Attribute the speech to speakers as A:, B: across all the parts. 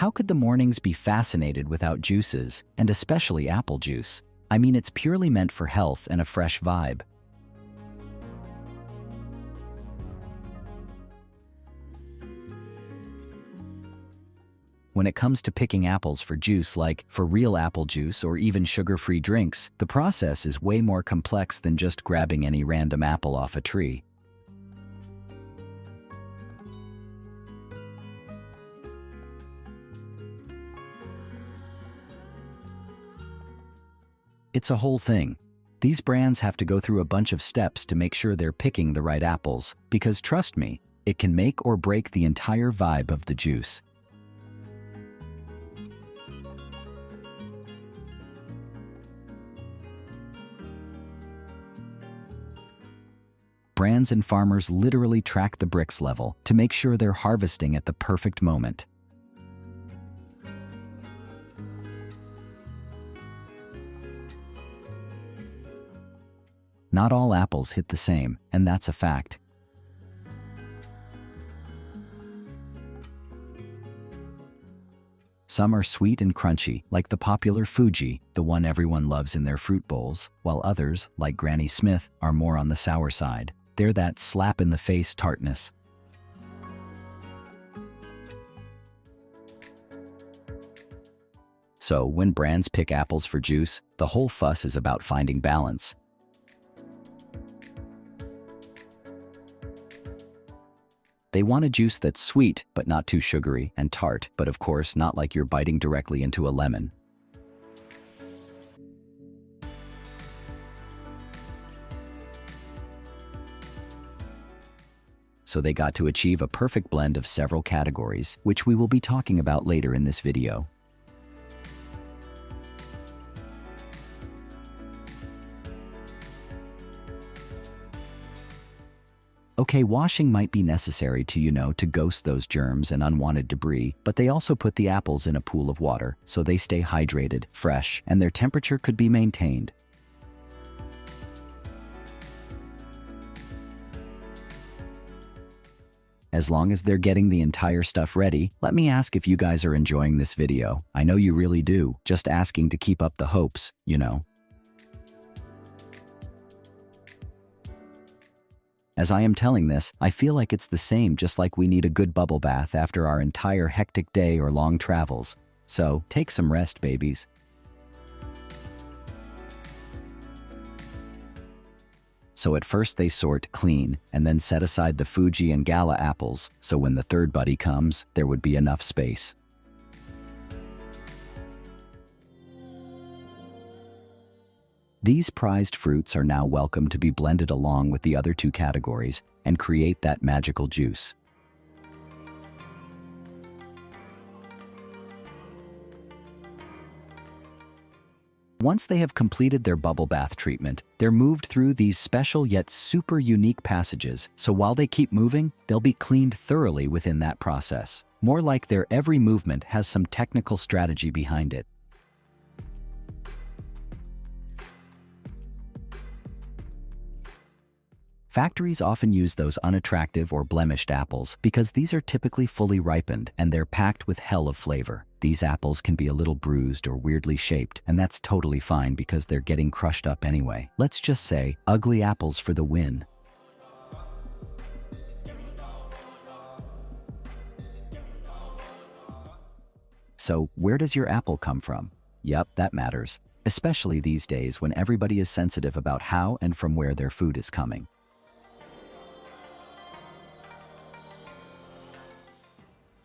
A: How could the mornings be fascinated without juices, and especially apple juice? I mean, it's purely meant for health and a fresh vibe. When it comes to picking apples for juice, like for real apple juice or even sugar-free drinks, the process is way more complex than just grabbing any random apple off a tree. It's a whole thing. These brands have to go through a bunch of steps to make sure they're picking the right apples, because trust me, it can make or break the entire vibe of the juice. Brands and farmers literally track the bricks level to make sure they're harvesting at the perfect moment. Not all apples hit the same, and that's a fact. Some are sweet and crunchy, like the popular Fuji, the one everyone loves in their fruit bowls, while others, like Granny Smith, are more on the sour side. They're that slap-in-the-face tartness. So, when brands pick apples for juice, the whole fuss is about finding balance. They want a juice that's sweet, but not too sugary, and tart, but of course not like you're biting directly into a lemon. So they got to achieve a perfect blend of several categories, which we will be talking about later in this video. Okay, washing might be necessary to ghost those germs and unwanted debris, but they also put the apples in a pool of water, so they stay hydrated, fresh, and their temperature could be maintained. As long as they're getting the entire stuff ready, let me ask if you guys are enjoying this video. I know you really do, just asking to keep up the hopes, As I am telling this, I feel like it's the same, just like we need a good bubble bath after our entire hectic day or long travels. So, take some rest, babies. So at first they sort, clean, and then set aside the Fuji and Gala apples, so when the third buddy comes, there would be enough space. These prized fruits are now welcome to be blended along with the other two categories and create that magical juice. Once they have completed their bubble bath treatment, they're moved through these special yet super unique passages, so while they keep moving, they'll be cleaned thoroughly within that process. More like their every movement has some technical strategy behind it. Factories often use those unattractive or blemished apples because these are typically fully ripened and they're packed with hell of flavor. These apples can be a little bruised or weirdly shaped, and that's totally fine because they're getting crushed up anyway. Let's just say, ugly apples for the win. So, where does your apple come from? Yep, that matters, especially these days when everybody is sensitive about how and from where their food is coming.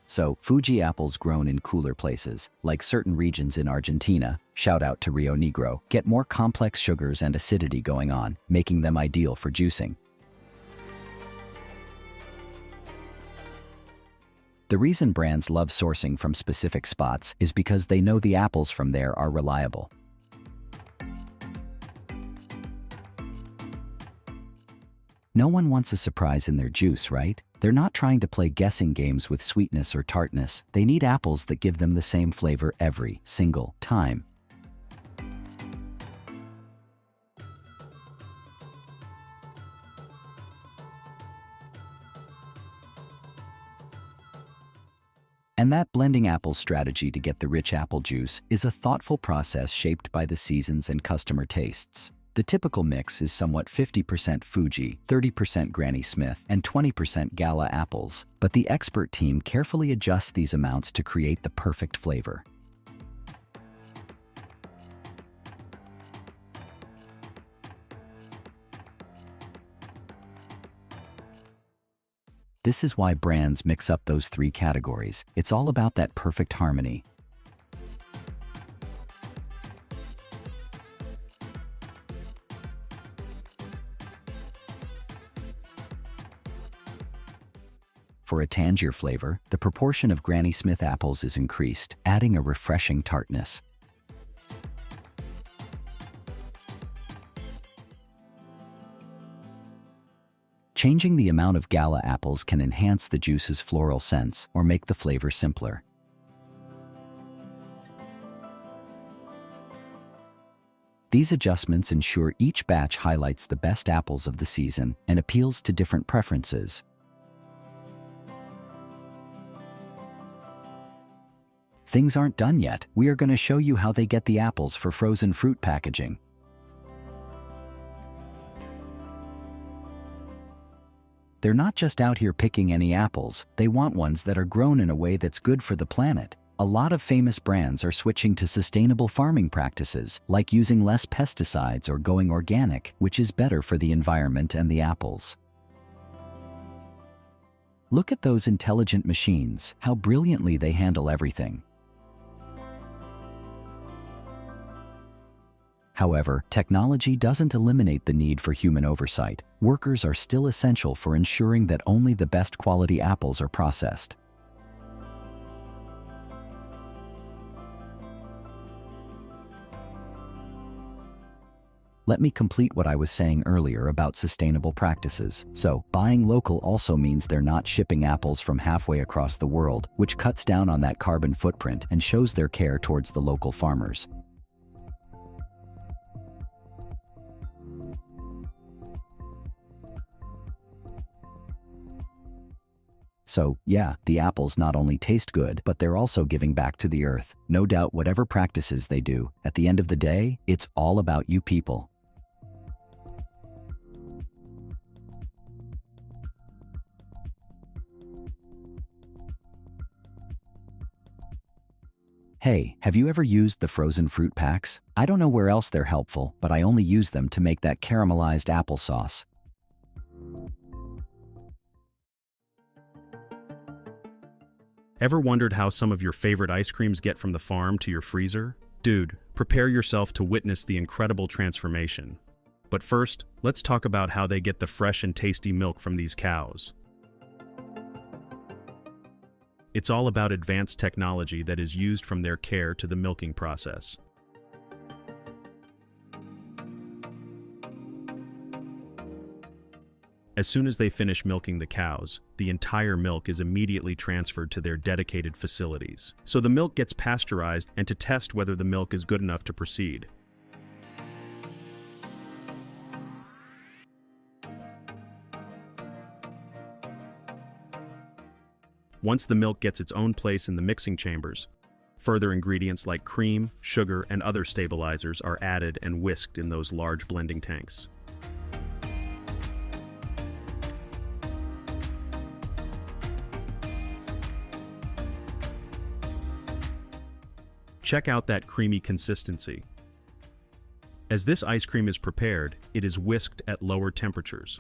A: So, Fuji apples grown in cooler places, like certain regions in Argentina, shout out to Rio Negro, get more complex sugars and acidity going on, making them ideal for juicing. The reason brands love sourcing from specific spots is because they know the apples from there are reliable. No one wants a surprise in their juice, right? They're not trying to play guessing games with sweetness or tartness. They need apples that give them the same flavor every single time. And that blending apples strategy to get the rich apple juice is a thoughtful process shaped by the seasons and customer tastes. The typical mix is somewhat 50% Fuji, 30% Granny Smith, and 20% Gala apples, but the expert team carefully adjusts these amounts to create the perfect flavor. This is why brands mix up those three categories. It's all about that perfect harmony. For a tangier flavor, the proportion of Granny Smith apples is increased, adding a refreshing tartness. Changing the amount of Gala apples can enhance the juice's floral sense or make the flavor simpler. These adjustments ensure each batch highlights the best apples of the season and appeals to different preferences. Things aren't done yet. We are going to show you how they get the apples for frozen fruit packaging. They're not just out here picking any apples, they want ones that are grown in a way that's good for the planet. A lot of famous brands are switching to sustainable farming practices, like using less pesticides or going organic, which is better for the environment and the apples. Look at those intelligent machines, how brilliantly they handle everything. However, technology doesn't eliminate the need for human oversight. Workers are still essential for ensuring that only the best quality apples are processed. Let me complete what I was saying earlier about sustainable practices. So, buying local also means they're not shipping apples from halfway across the world, which cuts down on that carbon footprint and shows their care towards the local farmers. So, yeah, the apples not only taste good, but they're also giving back to the earth. No doubt whatever practices they do, at the end of the day, it's all about you people. Hey, have you ever used the frozen fruit packs? I don't know where else they're helpful, but I only use them to make that caramelized applesauce.
B: Ever wondered how some of your favorite ice creams get from the farm to your freezer? Dude, prepare yourself to witness the incredible transformation. But first, let's talk about how they get the fresh and tasty milk from these cows. It's all about advanced technology that is used from their care to the milking process. As soon as they finish milking the cows, the entire milk is immediately transferred to their dedicated facilities. So the milk gets pasteurized and to test whether the milk is good enough to proceed. Once the milk gets its own place in the mixing chambers, further ingredients like cream, sugar, and other stabilizers are added and whisked in those large blending tanks. Check out that creamy consistency. As this ice cream is prepared, it is whisked at lower temperatures,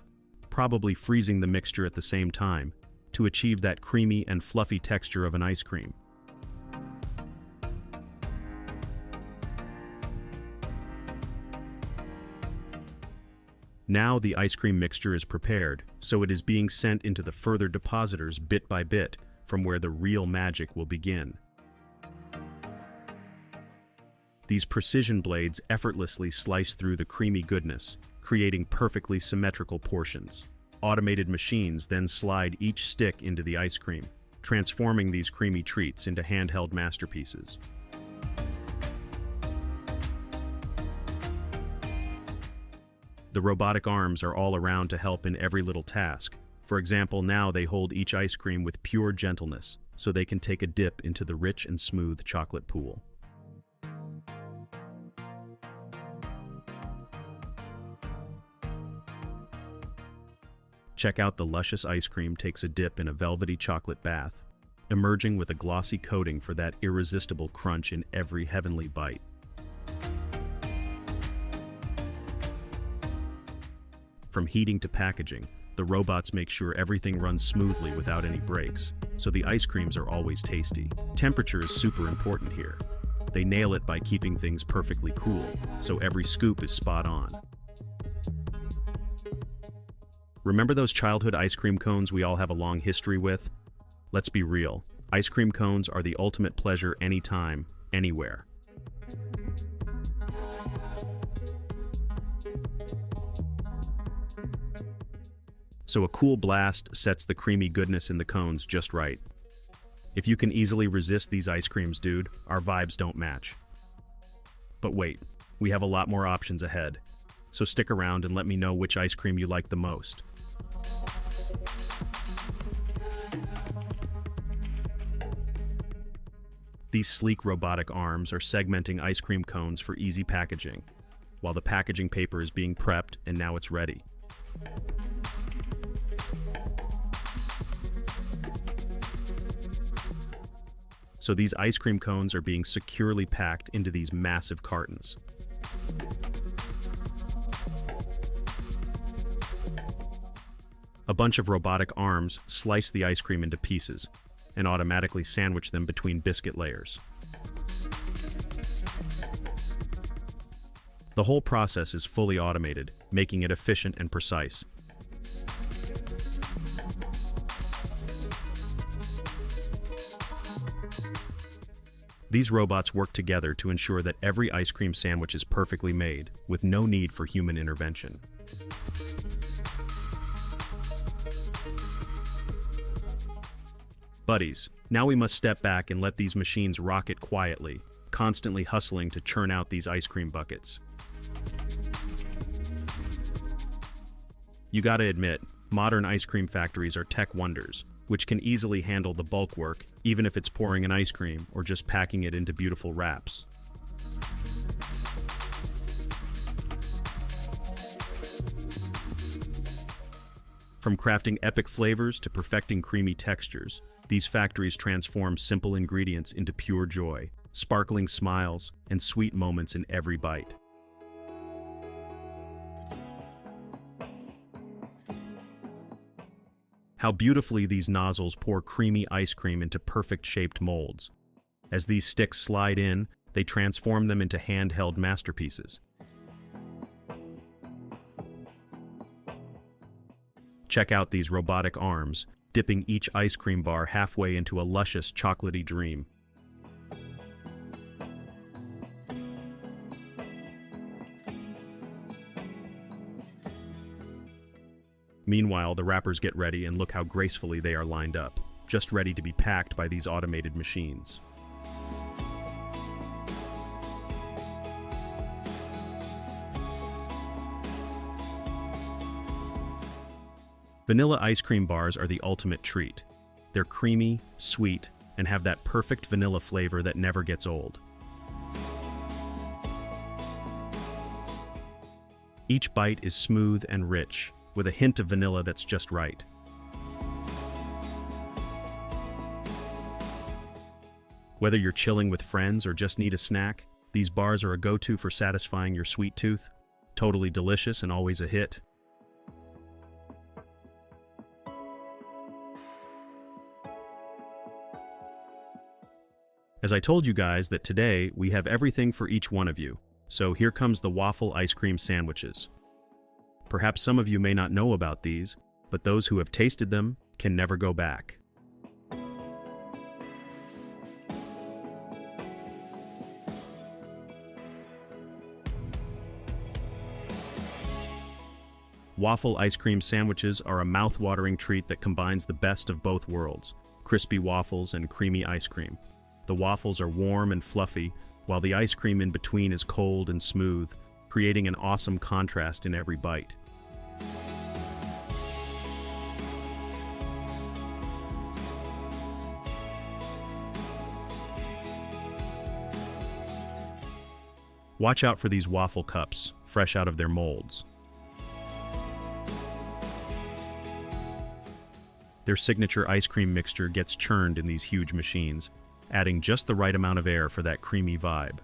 B: probably freezing the mixture at the same time, to achieve that creamy and fluffy texture of an ice cream. Now the ice cream mixture is prepared, so it is being sent into the further depositors bit by bit, from where the real magic will begin. These precision blades effortlessly slice through the creamy goodness, creating perfectly symmetrical portions. Automated machines then slide each stick into the ice cream, transforming these creamy treats into handheld masterpieces. The robotic arms are all around to help in every little task. For example, now they hold each ice cream with pure gentleness, so they can take a dip into the rich and smooth chocolate pool. Check out the luscious ice cream takes a dip in a velvety chocolate bath, emerging with a glossy coating for that irresistible crunch in every heavenly bite. From heating to packaging, the robots make sure everything runs smoothly without any breaks, so the ice creams are always tasty. Temperature is super important here. They nail it by keeping things perfectly cool, so every scoop is spot on. Remember those childhood ice cream cones we all have a long history with? Let's be real, ice cream cones are the ultimate pleasure anytime, anywhere. So a cool blast sets the creamy goodness in the cones just right. If you can easily resist these ice creams, dude, our vibes don't match. But wait, we have a lot more options ahead. So stick around and let me know which ice cream you like the most. These sleek robotic arms are segmenting ice cream cones for easy packaging, while the packaging paper is being prepped and now it's ready. So these ice cream cones are being securely packed into these massive cartons. A bunch of robotic arms slice the ice cream into pieces and automatically sandwich them between biscuit layers. The whole process is fully automated, making it efficient and precise. These robots work together to ensure that every ice cream sandwich is perfectly made, with no need for human intervention. Buddies, now we must step back and let these machines rocket quietly, constantly hustling to churn out these ice cream buckets. You gotta admit, modern ice cream factories are tech wonders, which can easily handle the bulk work, even if it's pouring an ice cream or just packing it into beautiful wraps. From crafting epic flavors to perfecting creamy textures, these factories transform simple ingredients into pure joy, sparkling smiles, and sweet moments in every bite. How beautifully these nozzles pour creamy ice cream into perfect-shaped molds. As these sticks slide in, they transform them into handheld masterpieces. Check out these robotic arms, dipping each ice cream bar halfway into a luscious chocolatey dream. Meanwhile, the wrappers get ready and look how gracefully they are lined up, just ready to be packed by these automated machines. Vanilla ice cream bars are the ultimate treat. They're creamy, sweet, and have that perfect vanilla flavor that never gets old. Each bite is smooth and rich, with a hint of vanilla that's just right. Whether you're chilling with friends or just need a snack, these bars are a go-to for satisfying your sweet tooth. Totally delicious and always a hit. As I told you guys that today we have everything for each one of you, so here comes the waffle ice cream sandwiches. Perhaps some of you may not know about these, but those who have tasted them can never go back. Waffle ice cream sandwiches are a mouth-watering treat that combines the best of both worlds, crispy waffles and creamy ice cream. The waffles are warm and fluffy, while the ice cream in between is cold and smooth, creating an awesome contrast in every bite. Watch out for these waffle cups, fresh out of their molds. Their signature ice cream mixture gets churned in these huge machines, adding just the right amount of air for that creamy vibe.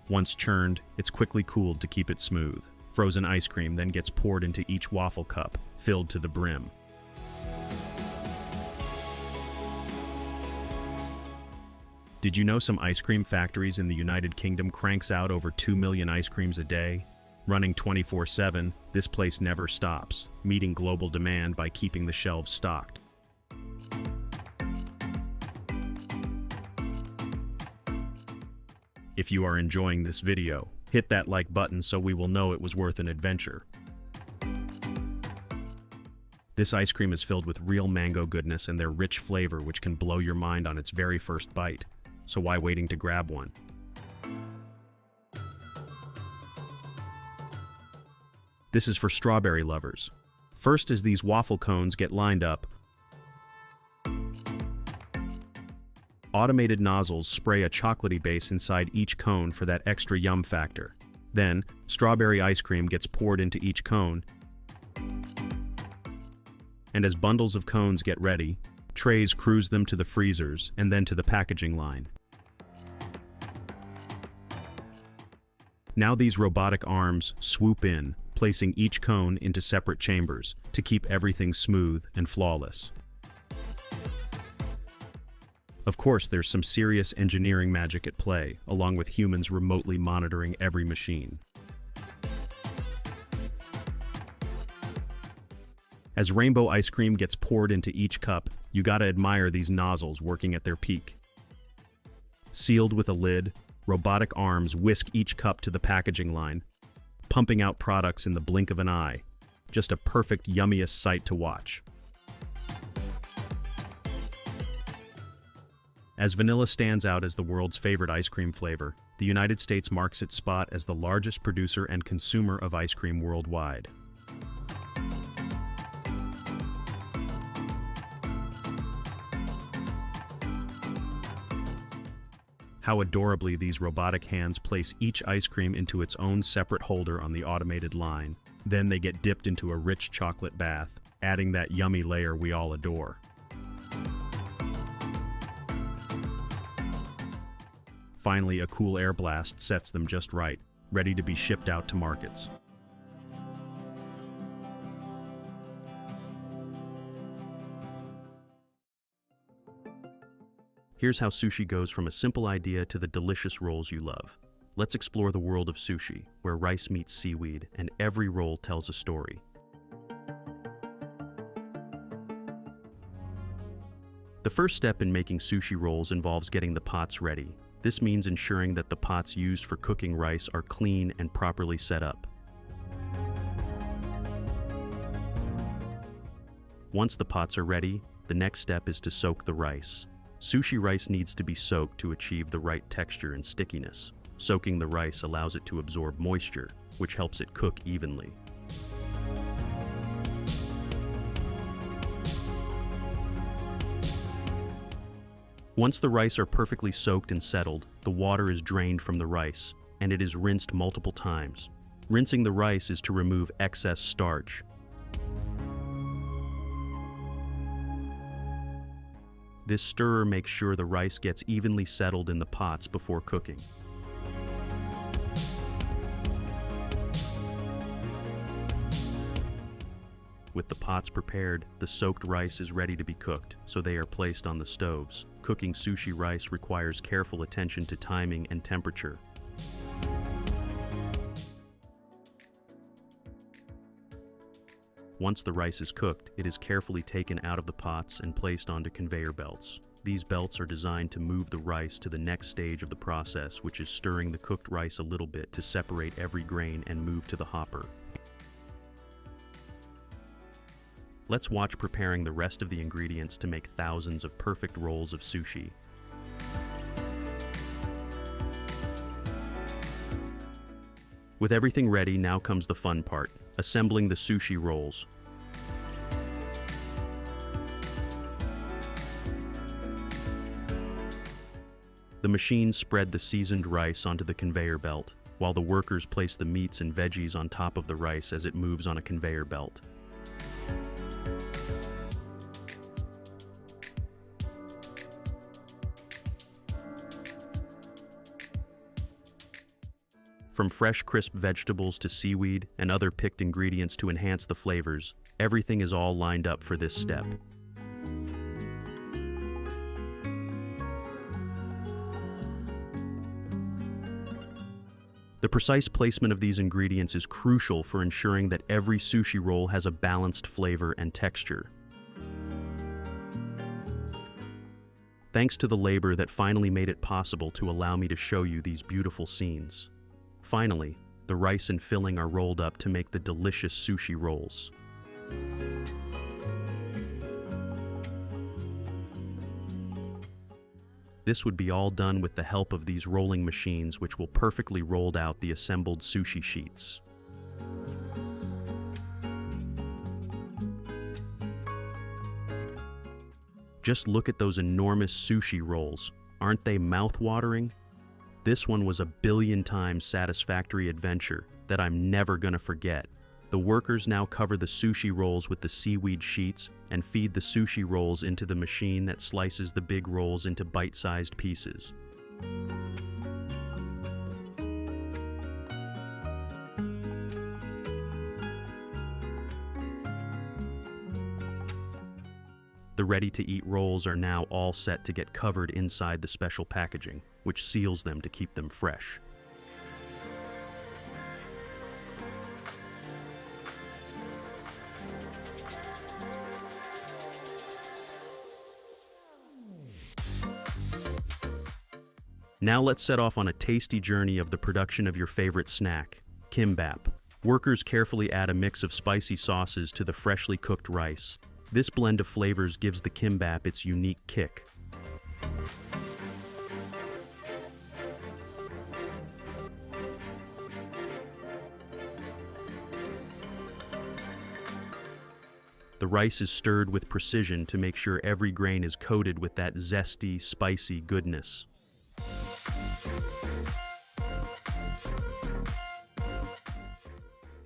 B: Once churned, it's quickly cooled to keep it smooth. Frozen ice cream then gets poured into each waffle cup, filled to the brim. Did you know some ice cream factories in the United Kingdom cranks out over 2 million ice creams a day? Running 24/7, this place never stops, meeting global demand by keeping the shelves stocked. If you are enjoying this video, hit that like button so we will know it was worth an adventure. This ice cream is filled with real mango goodness and their rich flavor, which can blow your mind on its very first bite. So why waiting to grab one? This is for strawberry lovers. First, as these waffle cones get lined up, automated nozzles spray a chocolatey base inside each cone for that extra yum factor. Then, strawberry ice cream gets poured into each cone, and as bundles of cones get ready, trays cruise them to the freezers and then to the packaging line. Now these robotic arms swoop in, placing each cone into separate chambers to keep everything smooth and flawless. Of course, there's some serious engineering magic at play, along with humans remotely monitoring every machine. As rainbow ice cream gets poured into each cup, you gotta admire these nozzles working at their peak. Sealed with a lid, robotic arms whisk each cup to the packaging line, pumping out products in the blink of an eye. Just a perfect, yummiest sight to watch. As vanilla stands out as the world's favorite ice cream flavor, the United States marks its spot as the largest producer and consumer of ice cream worldwide. How adorably these robotic hands place each ice cream into its own separate holder on the automated line. Then they get dipped into a rich chocolate bath, adding that yummy layer we all adore. Finally, a cool air blast sets them just right, ready to be shipped out to markets. Here's how sushi goes from a simple idea to the delicious rolls you love. Let's explore the world of sushi, where rice meets seaweed and every roll tells a story. The first step in making sushi rolls involves getting the pots ready. This means ensuring that the pots used for cooking rice are clean and properly set up. Once the pots are ready, the next step is to soak the rice. Sushi rice needs to be soaked to achieve the right texture and stickiness. Soaking the rice allows it to absorb moisture, which helps it cook evenly. Once the rice are perfectly soaked and settled, the water is drained from the rice, and it is rinsed multiple times. Rinsing the rice is to remove excess starch. This stirrer makes sure the rice gets evenly settled in the pots before cooking. With the pots prepared, the soaked rice is ready to be cooked, so they are placed on the stoves. Cooking sushi rice requires careful attention to timing and temperature. Once the rice is cooked, it is carefully taken out of the pots and placed onto conveyor belts. These belts are designed to move the rice to the next stage of the process, which is stirring the cooked rice a little bit to separate every grain and move to the hopper. Let's watch preparing the rest of the ingredients to make thousands of perfect rolls of sushi. With everything ready, now comes the fun part, assembling the sushi rolls. The machines spread the seasoned rice onto the conveyor belt, while the workers place the meats and veggies on top of the rice as it moves on a conveyor belt. From fresh, crisp vegetables to seaweed and other picked ingredients to enhance the flavors, everything is all lined up for this step. The precise placement of these ingredients is crucial for ensuring that every sushi roll has a balanced flavor and texture. Thanks to the labor that finally made it possible to allow me to show you these beautiful scenes. Finally, the rice and filling are rolled up to make the delicious sushi rolls. This would be all done with the help of these rolling machines, which will perfectly roll out the assembled sushi sheets. Just look at those enormous sushi rolls. Aren't they mouth-watering? This one was a billion times satisfactory adventure that I'm never gonna forget. The workers now cover the sushi rolls with the seaweed sheets and feed the sushi rolls into the machine that slices the big rolls into bite-sized pieces. The ready-to-eat rolls are now all set to get covered inside the special packaging, which seals them to keep them fresh. Now let's set off on a tasty journey of the production of your favorite snack, kimbap. Workers carefully add a mix of spicy sauces to the freshly cooked rice. This blend of flavors gives the kimbap its unique kick. The rice is stirred with precision to make sure every grain is coated with that zesty, spicy goodness.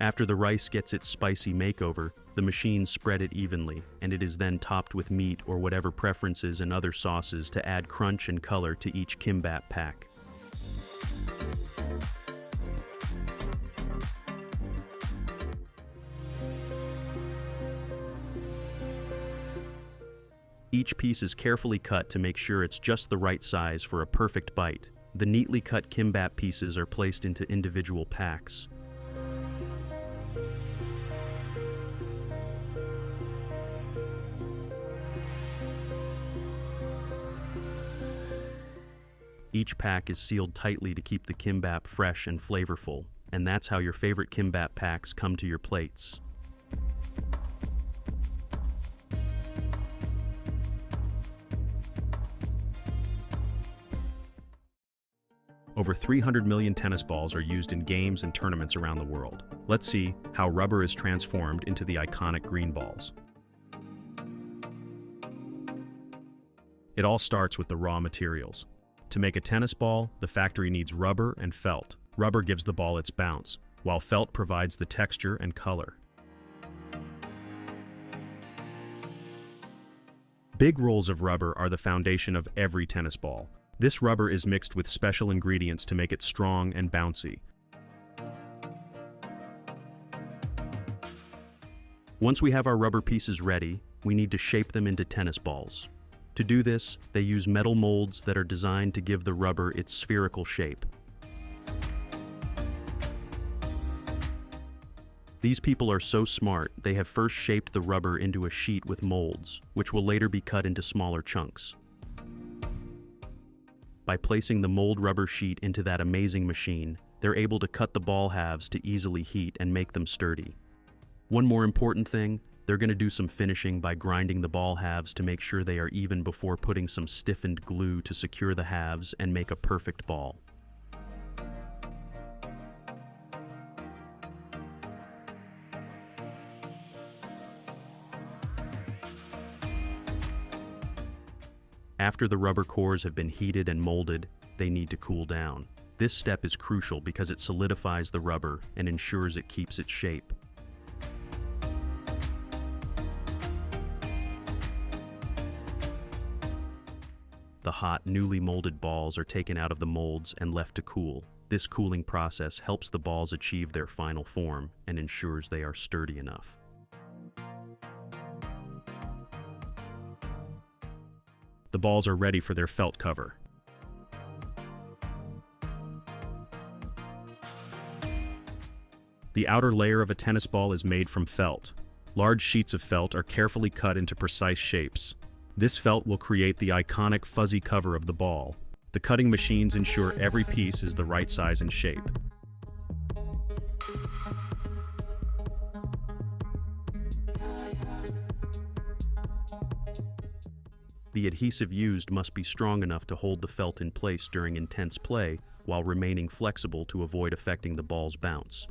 B: After the rice gets its spicy makeover, the machines spread it evenly, and it is then topped with meat or whatever preferences and other sauces to add crunch and color to each kimbap pack. Each piece is carefully cut to make sure it's just the right size for a perfect bite. The neatly cut kimbap pieces are placed into individual packs. Each pack is sealed tightly to keep the kimbap fresh and flavorful, and that's how your favorite kimbap packs come to your plates. Over 300 million tennis balls are used in games and tournaments around the world. Let's see how rubber is transformed into the iconic green balls. It all starts with the raw materials. To make a tennis ball, the factory needs rubber and felt. Rubber gives the ball its bounce, while felt provides the texture and color. Big rolls of rubber are the foundation of every tennis ball. This rubber is mixed with special ingredients to make it strong and bouncy. Once we have our rubber pieces ready, we need to shape them into tennis balls. To do this, they use metal molds that are designed to give the rubber its spherical shape. These people are so smart, they have first shaped the rubber into a sheet with molds, which will later be cut into smaller chunks. By placing the mold rubber sheet into that amazing machine, they're able to cut the ball halves to easily heat and make them sturdy. One more important thing, they're going to do some finishing by grinding the ball halves to make sure they are even before putting some stiffened glue to secure the halves and make a perfect ball. After the rubber cores have been heated and molded, they need to cool down. This step is crucial because it solidifies the rubber and ensures it keeps its shape. The hot, newly molded balls are taken out of the molds and left to cool. This cooling process helps the balls achieve their final form and ensures they are sturdy enough. The balls are ready for their felt cover. The outer layer of a tennis ball is made from felt. Large sheets of felt are carefully cut into precise shapes. This felt will create the iconic fuzzy cover of the ball. The cutting machines ensure every piece is the right size and shape. The adhesive used must be strong enough to hold the felt in place during intense play while remaining flexible to avoid affecting the ball's bounce.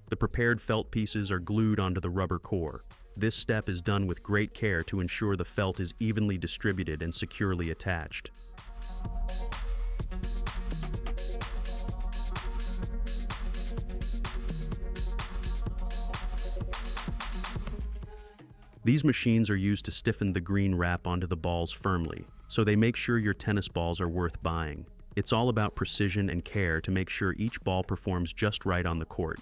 B: The prepared felt pieces are glued onto the rubber core. This step is done with great care to ensure the felt is evenly distributed and securely attached. These machines are used to stiffen the green wrap onto the balls firmly, so they make sure your tennis balls are worth buying. It's all about precision and care to make sure each ball performs just right on the court.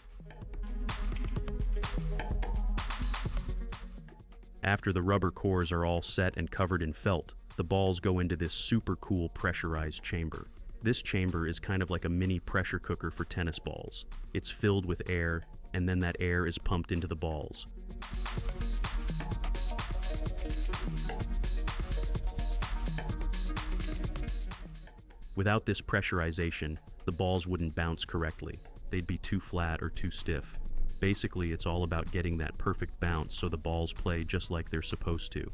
B: After the rubber cores are all set and covered in felt, the balls go into this super cool pressurized chamber. This chamber is kind of like a mini pressure cooker for tennis balls. It's filled with air, and then that air is pumped into the balls. Without this pressurization, the balls wouldn't bounce correctly. They'd be too flat or too stiff. Basically, it's all about getting that perfect bounce so the balls play just like they're supposed to.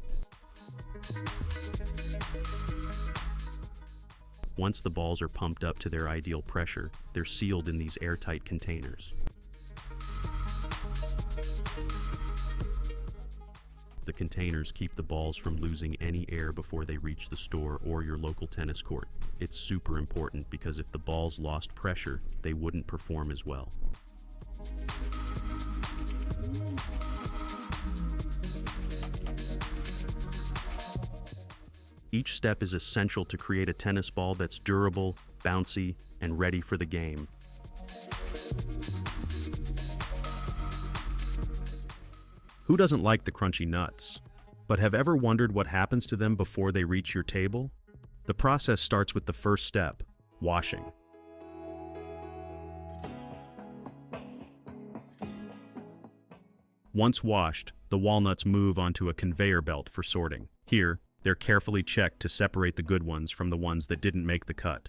B: Once the balls are pumped up to their ideal pressure, they're sealed in these airtight containers. The containers keep the balls from losing any air before they reach the store or your local tennis court. It's super important because if the balls lost pressure, they wouldn't perform as well. Each step is essential to create a tennis ball that's durable, bouncy, and ready for the game. Who doesn't like the crunchy nuts? But have ever wondered what happens to them before they reach your table? The process starts with the first step, washing. Once washed, the walnuts move onto a conveyor belt for sorting. Here, they're carefully checked to separate the good ones from the ones that didn't make the cut.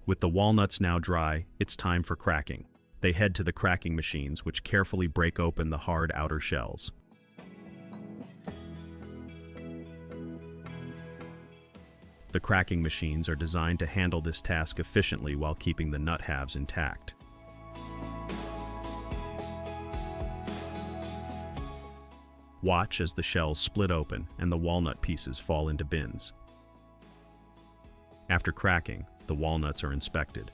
B: With the walnuts now dry, it's time for cracking. They head to the cracking machines, which carefully break open the hard outer shells. The cracking machines are designed to handle this task efficiently while keeping the nut halves intact. Watch as the shells split open and the walnut pieces fall into bins. After cracking, the walnuts are inspected.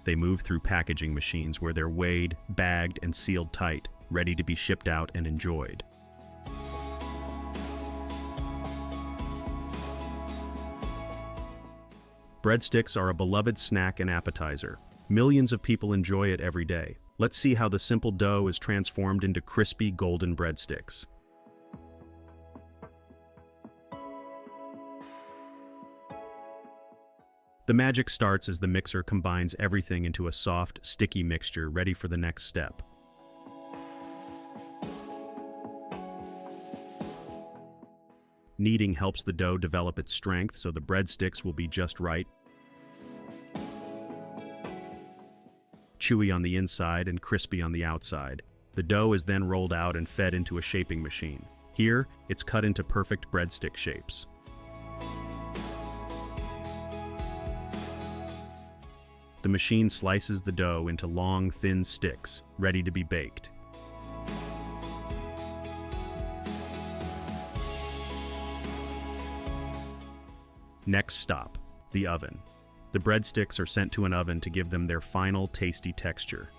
B: They move through packaging machines where they're weighed, bagged, and sealed tight, ready to be shipped out and enjoyed. Breadsticks are a beloved snack and appetizer. Millions of people enjoy it every day. Let's see how the simple dough is transformed into crispy golden breadsticks. The magic starts as the mixer combines everything into a soft, sticky mixture ready for the next step. Kneading helps the dough develop its strength so the breadsticks will be just right. Chewy on the inside and crispy on the outside. The dough is then rolled out and fed into a shaping machine. Here, it's cut into perfect breadstick shapes. The machine slices the dough into long, thin sticks, ready to be baked. Next stop, the oven. The breadsticks are sent to an oven to give them their final tasty texture.